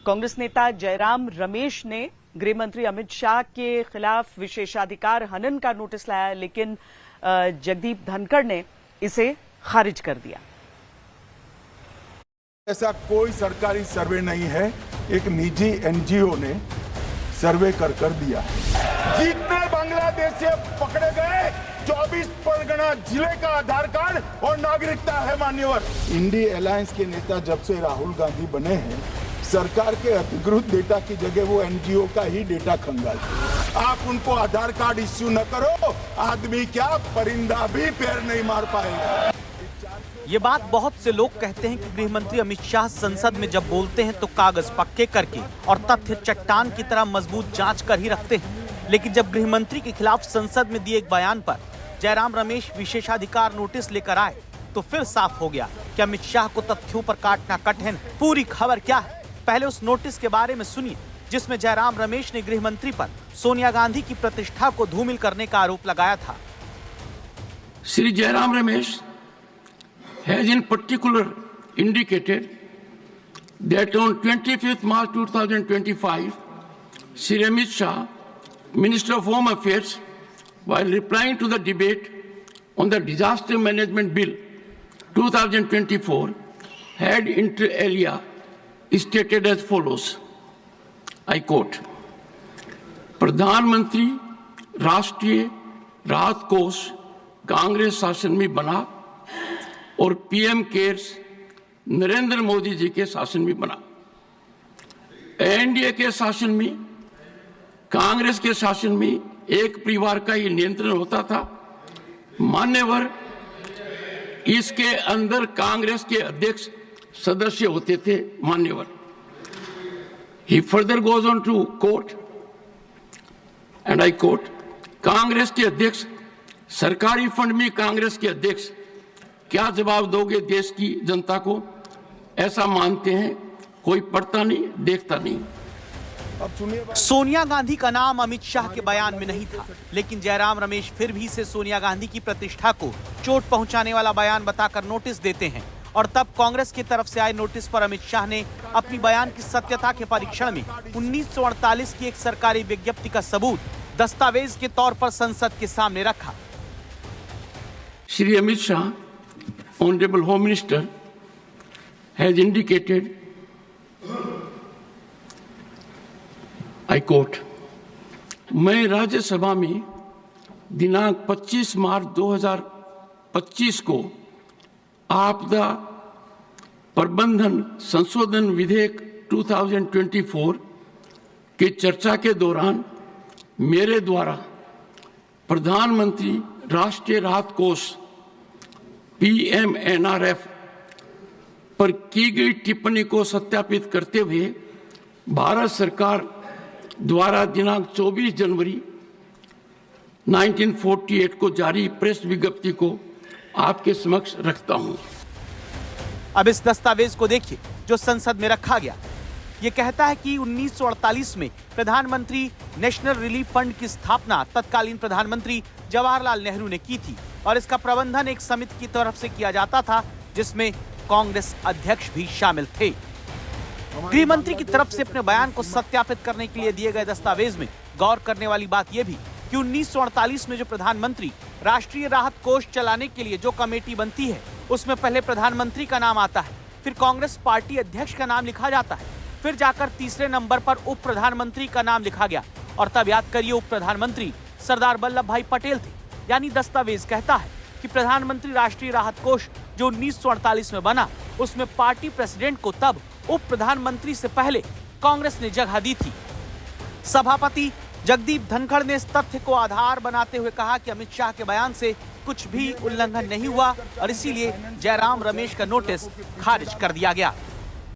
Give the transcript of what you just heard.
कांग्रेस नेता जयराम रमेश ने गृह मंत्री अमित शाह के खिलाफ विशेषाधिकार हनन का नोटिस लाया, लेकिन जगदीप धनखड़ ने इसे खारिज कर दिया। ऐसा कोई सरकारी सर्वे नहीं है, एक निजी एनजीओ ने सर्वे कर दिया। जितने बांग्लादेश से पकड़े गए 24 परगना जिले का आधार कार्ड और नागरिकता है मान्यवर। इंडी अलायंस के नेता जब से राहुल गांधी बने हैं, सरकार के अधिकृत डेटा की जगह वो एनजीओ का ही डेटा खंगालते। आप उनको आधार कार्ड इश्यू न करो, आदमी क्या परिंदा भी पैर नहीं मार पाएगा। ये बात बहुत से लोग कहते हैं कि गृह मंत्री अमित शाह संसद में जब बोलते हैं तो कागज पक्के करके और तथ्य चट्टान की तरह मजबूत जांच कर ही रखते हैं, लेकिन जब गृह मंत्री के खिलाफ संसद में दिए एक बयान पर जयराम रमेश विशेषाधिकार नोटिस लेकर आए तो फिर साफ हो गया कि अमित शाह को तथ्यों पर काटना कठिन। पूरी खबर क्या है, पहले उस नोटिस के बारे में सुनिए, जिसमें जयराम रमेश ने गृह मंत्री पर सोनिया गांधी की प्रतिष्ठा को धूमिल करने का आरोप लगाया था। Shri Jairam Ramesh has in particular indicated that on 25th March 2025, Shri Amit Shah, Minister of Home Affairs, while replying to the debate on the Disaster Management Bill 2024, had inter alia stated as follows, I quote, प्रधानमंत्री राष्ट्रीय राहत कोष कांग्रेस शासन में बना और PM cares Narendra Modi ji के शासन में बना। एनडीए के शासन में, कांग्रेस के शासन में एक परिवार का ही नियंत्रण होता था। मान्यवर, इसके अंदर कांग्रेस के अध्यक्ष सदस्य होते थे। मान्यवर, he further goes on to quote and I quote, Congress के अध्यक्ष, सरकारी फंड में कांग्रेस के अध्यक्ष क्या जवाब दोगे देश की जनता को? ऐसा मानते हैं, कोई पढ़ता नहीं देखता नहीं। सोनिया गांधी का नाम अमित शाह के बयान में नहीं था, लेकिन जयराम रमेश फिर भी से सोनिया गांधी की प्रतिष्ठा को चोट पहुंचाने वाला बयान बताकर नोटिस देते हैं। और तब कांग्रेस की तरफ से आए नोटिस पर अमित शाह ने अपनी बयान की सत्यता के परीक्षण में 1948 की एक सरकारी विज्ञप्ति का सबूत दस्तावेज के तौर पर संसद के सामने रखा। Shri Amit Shah, Honorable Home Minister, has indicated, I quote, मैं राज्यसभा में दिनांक 25 मार्च 2025 को आपदा प्रबंधन संशोधन विधेयक 2024 की चर्चा के दौरान मेरे द्वारा प्रधानमंत्री राष्ट्रीय राहत कोष PMNRF पर की गई टिप्पणी को सत्यापित करते हुए भारत सरकार द्वारा दिनांक 24 जनवरी 1948 को जारी प्रेस विज्ञप्ति को आपके समक्ष रखता हूं। अब इस दस्तावेज को देखिए जो संसद में रखा गया। ये कहता है कि 1948 में प्रधानमंत्री नेशनल रिलीफ फंड की स्थापना तत्कालीन प्रधानमंत्री जवाहरलाल नेहरू ने की थी और इसका प्रबंधन एक समिति की तरफ से किया जाता था, जिसमें कांग्रेस अध्यक्ष भी शामिल थे। गृह मंत्री की तरफ से अपने बयान को सत्यापित करने के लिए दिए गए दस्तावेज में गौर करने वाली बात यह भी कि 1948 में जो प्रधानमंत्री राष्ट्रीय राहत कोष चलाने के लिए जो कमेटी बनती है, उसमें पहले प्रधानमंत्री का नाम आता है, फिर कांग्रेस पार्टी अध्यक्ष का नाम लिखा जाता है, फिर जाकर तीसरे नंबर पर उप प्रधानमंत्री का नाम लिखा गया और तब याद करिए उप प्रधानमंत्री सरदार वल्लभ भाई पटेल थे। यानी दस्तावेज कहता है कि प्रधानमंत्री राष्ट्रीय राहत कोष जो 1948 में बना, उसमें पार्टी प्रेसिडेंट को तब उप प्रधानमंत्री से पहले कांग्रेस ने जगह दी थी। सभापति जगदीप धनखड़ ने इस तथ्य को आधार बनाते हुए कहा कि अमित शाह के बयान से कुछ भी उल्लंघन नहीं हुआ और इसीलिए जयराम रमेश का नोटिस खारिज कर दिया गया।